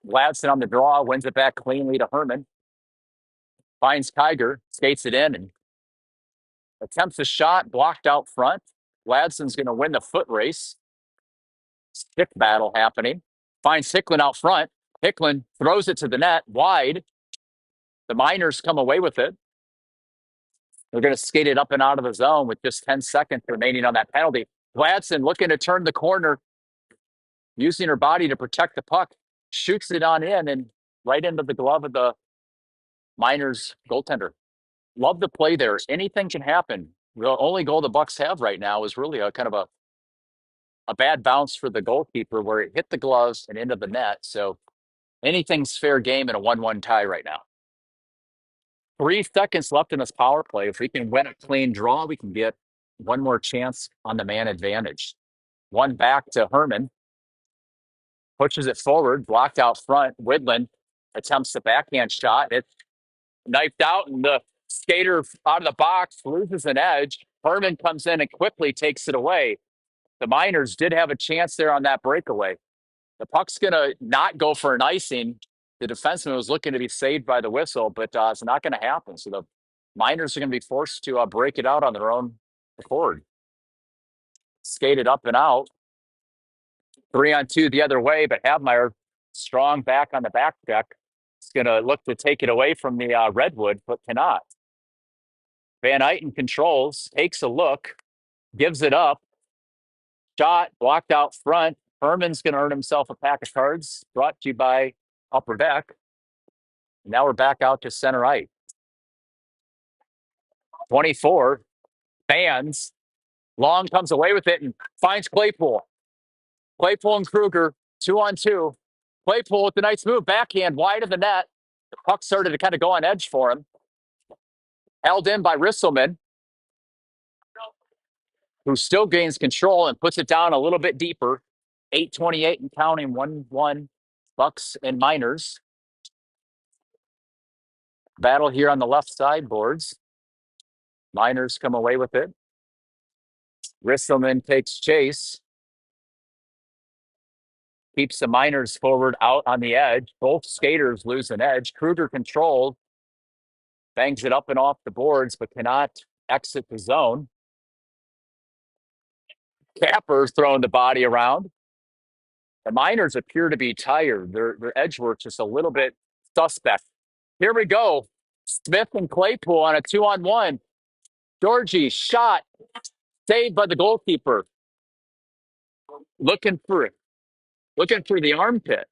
Gladson on the draw, wins it back cleanly to Herman. Finds Kiger, skates it in, and attempts a shot, blocked out front. Gladson's going to win the foot race. Stick battle happening. Finds Hicklin out front. Hicklin throws it to the net, wide. The Miners come away with it. They're going to skate it up and out of the zone with just 10 seconds remaining on that penalty. Gladson looking to turn the corner, using her body to protect the puck, shoots it on in and right into the glove of the Miners goaltender. Love the play there. Anything can happen. The only goal the Bucks have right now is really a kind of a bad bounce for the goalkeeper where it hit the gloves and into the net. So anything's fair game in a 1-1 tie right now. 3 seconds left in this power play. If we can win a clean draw, we can get one more chance on the man advantage. One back to Herman. Pushes it forward, blocked out front. Widland attempts the backhand shot. It's knifed out, and the skater out of the box loses an edge. Herman comes in and quickly takes it away. The Miners did have a chance there on that breakaway. The puck's going to not go for an icing. The defenseman was looking to be saved by the whistle, but it's not going to happen. So the Miners are going to be forced to break it out on their own accord. Skated up and out. 3-on-2 the other way, but Havmeyer strong back on the back deck. It's going to look to take it away from the Redwood, but cannot. Van Eyten controls, takes a look, gives it up. Shot blocked out front. Herman's going to earn himself a pack of cards, brought to you by Upper Deck. Now we're back out to center ice. 24. Fans. Long comes away with it and finds Claypool. Claypool and Kruger, 2-on-2. Claypool with the nice move, backhand wide of the net. The puck started to kind of go on edge for him. Held in by Risselman, who still gains control and puts it down a little bit deeper. 8:28 and counting, 1-1 Bucks and Miners. Battle here on the left side boards. Miners come away with it. Risselman takes chase. Keeps the Miners forward out on the edge. Both skaters lose an edge. Kruger controlled. Bangs it up and off the boards, but cannot exit the zone. Capper's throwing the body around. The Miners appear to be tired. Their edge work's just a little bit suspect. Here we go. Smith and Claypool on a 2-on-1. Georgie shot. Saved by the goalkeeper. Looking for the armpit.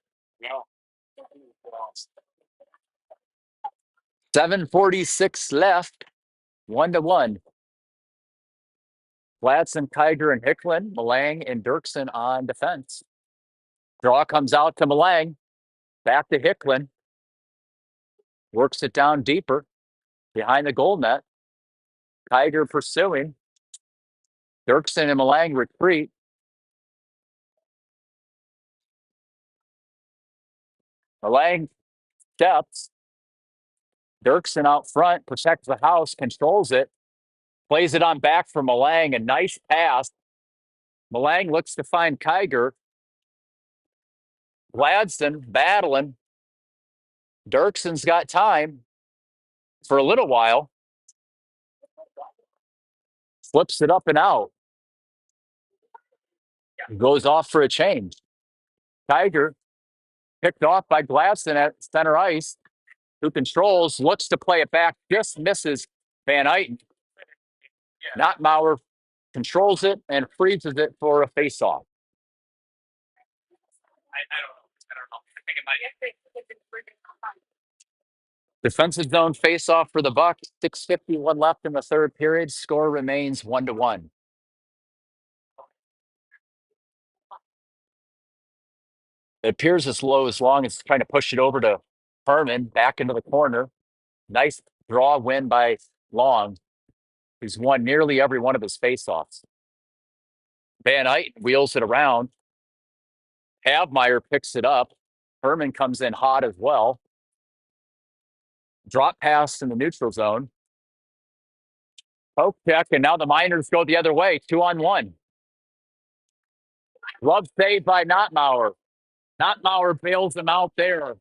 7:46 left. 1-1. Gladson, Kiger, and Hicklin. Malang and Dirksen on defense. Draw comes out to Malang. Back to Hicklin. Works it down deeper. Behind the goal net. Kiger pursuing. Dirksen and Malang retreat. Malang steps. Dirksen out front, protects the house, controls it. Plays it on back for Malang. A nice pass. Malang looks to find Kiger. Gladson battling. Dirksen's got time for a little while. Flips it up and out. Goes off for a change. Kiger picked off by Gladson at center ice, who controls, looks to play it back, just misses, Van Eyten, Nottmauer controls it and freezes it for a face-off. Defensive zone face-off for the Bucks. 6:51 left in the third period. Score remains 1-1. It appears as low as long as trying to push it over to Herman back into the corner. Nice draw win by Long, who's won nearly every one of his faceoffs. Van Eyten wheels it around. Havmeyer picks it up. Herman comes in hot as well. Drop pass in the neutral zone. Poke check, and now the Miners go the other way, 2-on-1. Glove saved by Nottmauer. Nottmauer bails him out there.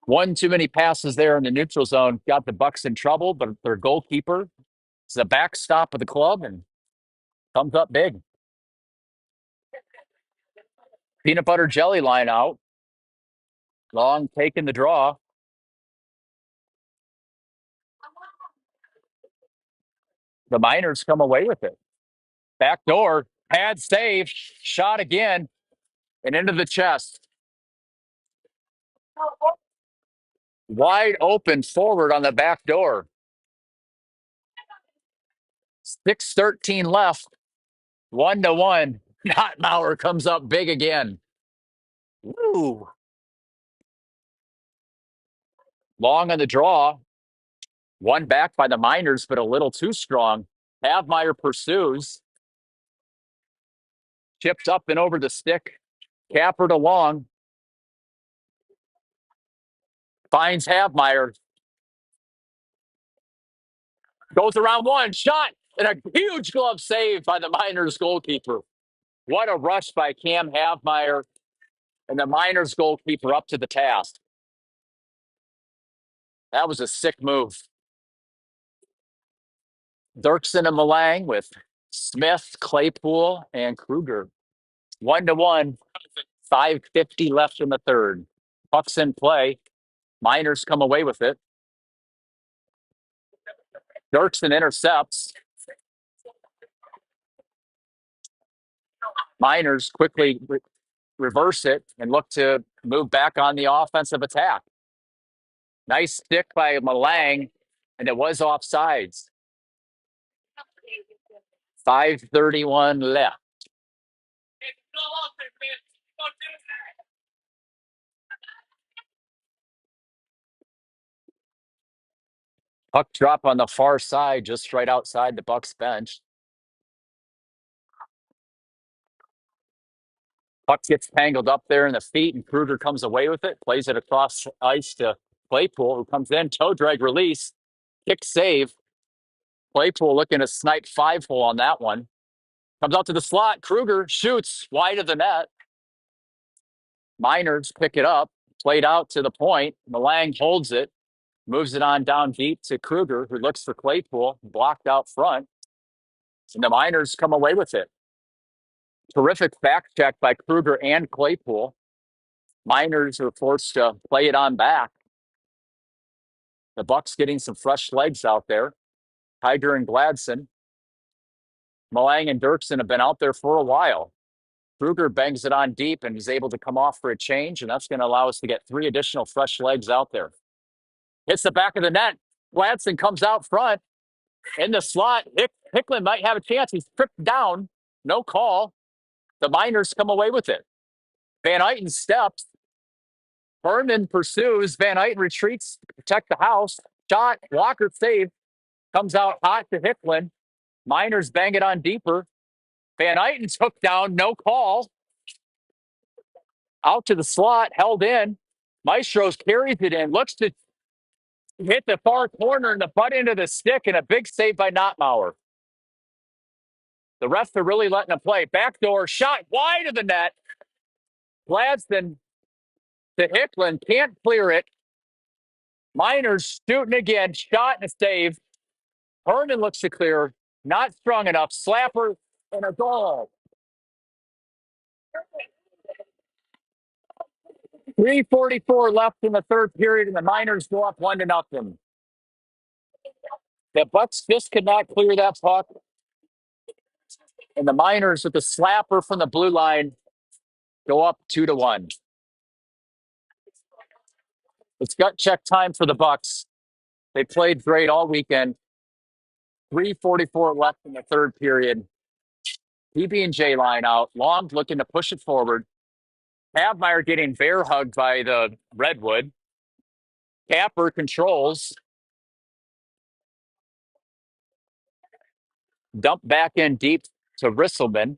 One too many passes there in the neutral zone. Got the Bucks in trouble, but their goalkeeper is the backstop of the club and comes up big. Peanut butter jelly line out. Long taking the draw. The Miners come away with it. Back door, pad save, shot again, and into the chest. Wide open forward on the back door. 6:13 left. 1-1. Nottmauer comes up big again. Woo. Long on the draw. One back by the Miners, but a little too strong. Havmeyer pursues. Chipped up and over the stick. Cappered along. Finds Havmeyer. Goes around one. Shot. And a huge glove save by the Miners goalkeeper. What a rush by Cam Havmeyer and the Miners goalkeeper up to the task. That was a sick move. Dirksen and Malang with Smith, Claypool, and Kruger. 1-1. 5:50 left in the third. Puck's in play. Miners come away with it. Dirksen intercepts. Miners quickly reverse it and look to move back on the offensive attack. Nice stick by Malang, and it was offsides. 5:31 left. Puck drop on the far side, just right outside the Bucks bench. Puck gets tangled up there in the feet, and Kruger comes away with it, plays it across ice to Claypool, who comes in, toe drag release, kick save. Claypool looking to snipe 5-hole on that one. Comes out to the slot. Kruger shoots wide of the net. Miners pick it up, played out to the point. Malang holds it, moves it on down deep to Kruger, who looks for Claypool, blocked out front. And the Miners come away with it. Terrific back check by Kruger and Claypool. Miners are forced to play it on back. The Bucks getting some fresh legs out there. Tiger and Gladson. Malang and Dirksen have been out there for a while. Kruger bangs it on deep and is able to come off for a change, and that's going to allow us to get 3 additional fresh legs out there. Hits the back of the net. Gladson comes out front. In the slot, Hicklin might have a chance. He's tripped down. No call. The Miners come away with it. Van Eyten steps. Herman pursues. Van Eyten retreats to protect the house. Shot. Walker save. Comes out hot to Hicklin. Miners bang it on deeper. Van Eyten took down. No call. Out to the slot. Held in. Maestros carries it in. Looks to hit the far corner and the butt into the stick, and a big save by Nottmauer. The refs are really letting him play. Backdoor shot wide of the net. Gladson to Hicklin. Can't clear it. Miners shooting again. Shot and a save. Herman looks to clear. Not strong enough. Slapper and a goal. 3:44 left in the third period, and the Miners go up 1-0. The Bucks just could not clear that puck, and the Miners with the slapper from the blue line go up 2-1. It's gut check time for the Bucks. They played great all weekend. 3:44 left in the third period. PB&J line out. Long looking to push it forward. Havmeyer getting bear hugged by the Redwood. Capper controls. Dump back in deep to Risselman.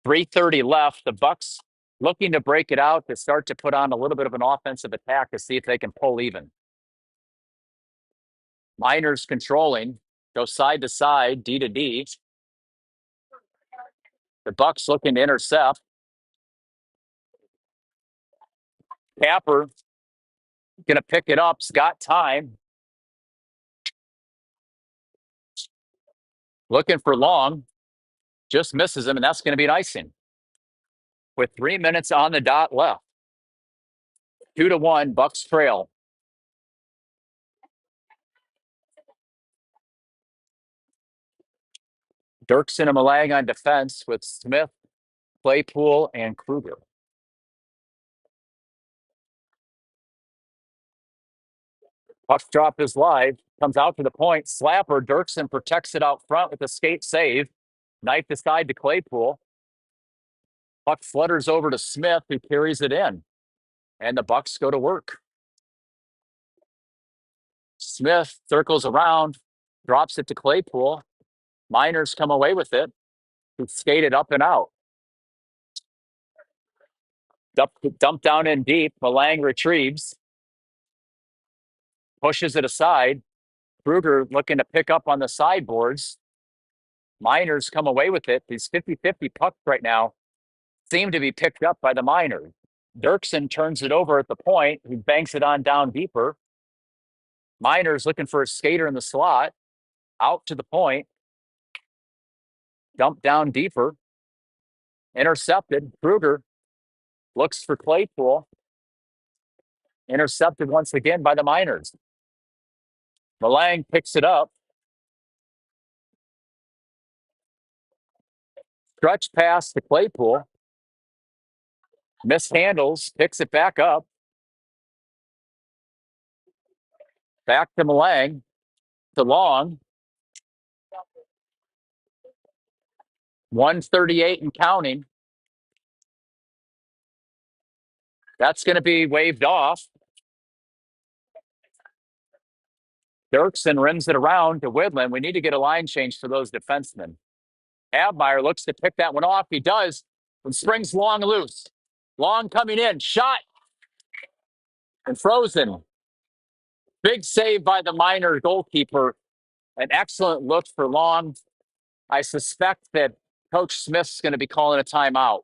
3:30 left. The Bucks looking to break it out to start to put on a little bit of an offensive attack to see if they can pull even. Miners controlling. Go side to side, D to D. The Bucks looking to intercept. Capper going to pick it up. He's got time. Looking for Long. Just misses him, and that's going to be an icing. With 3 minutes on the dot left. 2-1, Bucks trail. Dirksen and Malang on defense with Smith, Claypool, and Kruger. Puck drop is live. Comes out to the point. Slapper. Dirksen protects it out front with a skate save. Knife aside to Claypool. Puck flutters over to Smith, who carries it in. And the Bucks go to work. Smith circles around, drops it to Claypool. Miners come away with it. Who skated up and out. Dump down in deep. Malang retrieves. Pushes it aside. Kruger looking to pick up on the sideboards. Miners come away with it. These 50-50 pucks right now seem to be picked up by the Miners. Dirksen turns it over at the point. He banks it on down deeper. Miners looking for a skater in the slot. Out to the point. Dump down deeper. Intercepted. Kruger looks for Claypool. Intercepted once again by the Miners. Malang picks it up. Stretch pass to Claypool. Mishandles. Picks it back up. Back to Malang. To Long. 138 and counting. That's going to be waved off. Dirksen rims it around to Widland. We need to get a line change for those defensemen. Havmeyer looks to pick that one off. He does. And springs Long loose. Long coming in. Shot. And frozen. Big save by the Miner goalkeeper. An excellent look for Long. I suspect that Coach Smith's going to be calling a timeout,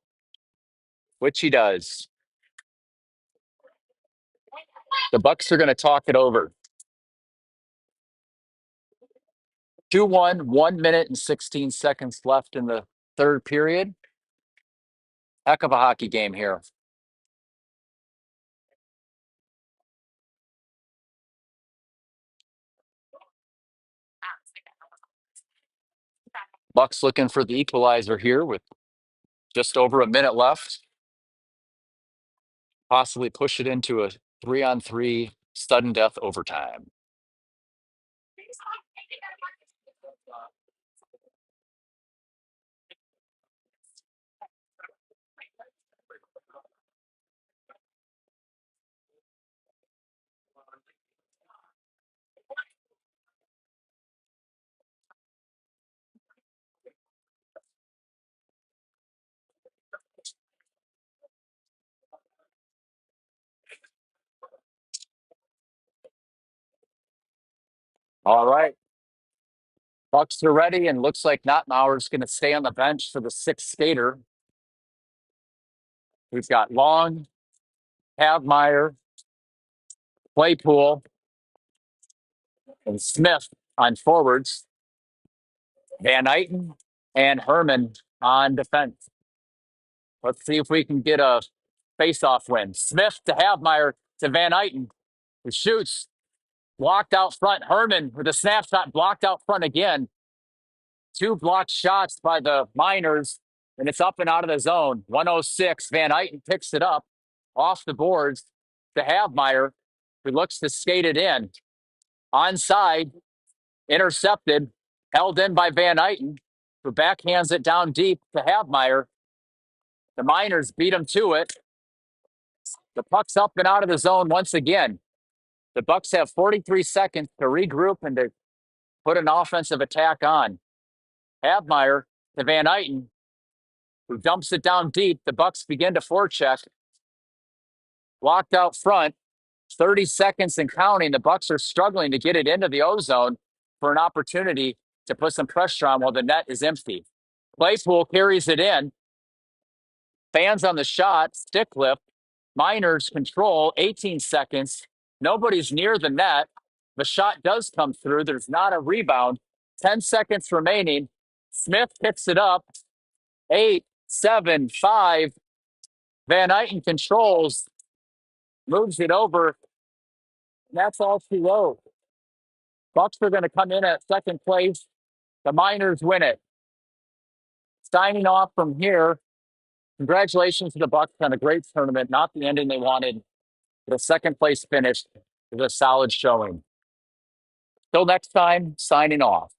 which he does. The Bucks are going to talk it over. 2-1, 1 minute and 16 seconds left in the third period. Heck of a hockey game here. Bucks looking for the equalizer here with just over a minute left. Possibly push it into a 3-on-3 sudden death overtime. All right. Bucks are ready, and looks like Nottmauer's going to stay on the bench for the sixth skater. We've got Long, Havmeyer, Claypool, and Smith on forwards. Van Eyten and Herman on defense. Let's see if we can get a face-off win. Smith to Havmeyer to Van Eyten, who shoots. Blocked out front. Herman with a snapshot blocked out front again. 2 blocked shots by the Miners, and it's up and out of the zone. 106. Van Eyten picks it up off the boards to Havmeyer, who looks to skate it in. Onside, intercepted, held in by Van Eyten, who backhands it down deep to Havmeyer. The Miners beat him to it. The puck's up and out of the zone once again. The Bucks have 43 seconds to regroup and to put an offensive attack on. Havmeyer to Van Eyten, who dumps it down deep. The Bucks begin to forecheck. Blocked out front. 30 seconds and counting. The Bucks are struggling to get it into the O-zone for an opportunity to put some pressure on while the net is empty. Claypool carries it in. Fans on the shot. Stick lift. Miners control. 18 seconds. Nobody's near the net. The shot does come through. There's not a rebound. 10 seconds remaining. Smith picks it up. 8, 7, 5. Van Eyten controls. Moves it over. And that's all she wrote. Bucks are going to come in at second place. The Miners win it. Signing off from here. Congratulations to the Bucks on a great tournament. Not the ending they wanted. But a second place finish is a solid showing. Till next time, signing off.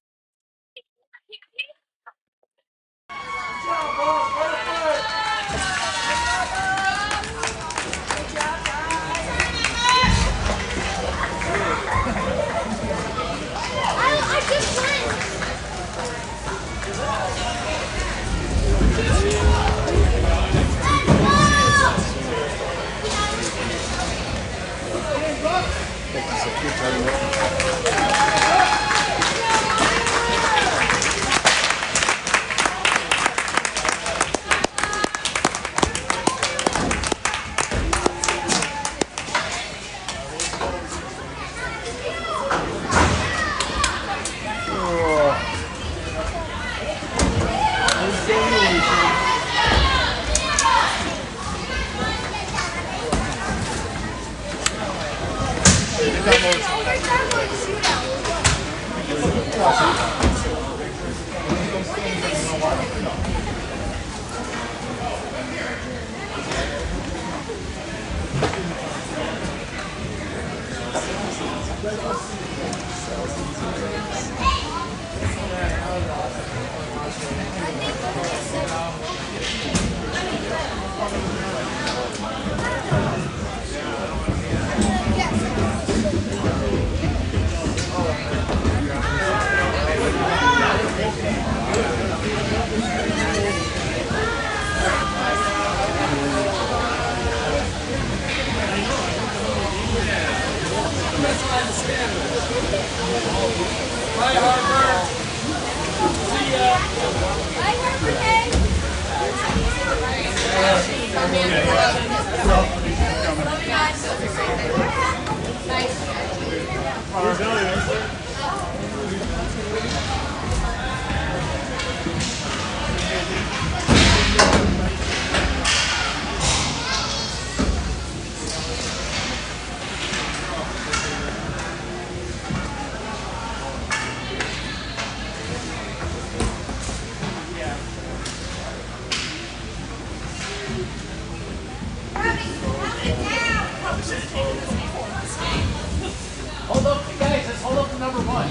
Hold up, guys, let's hold up to number 1.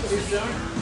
Too soon?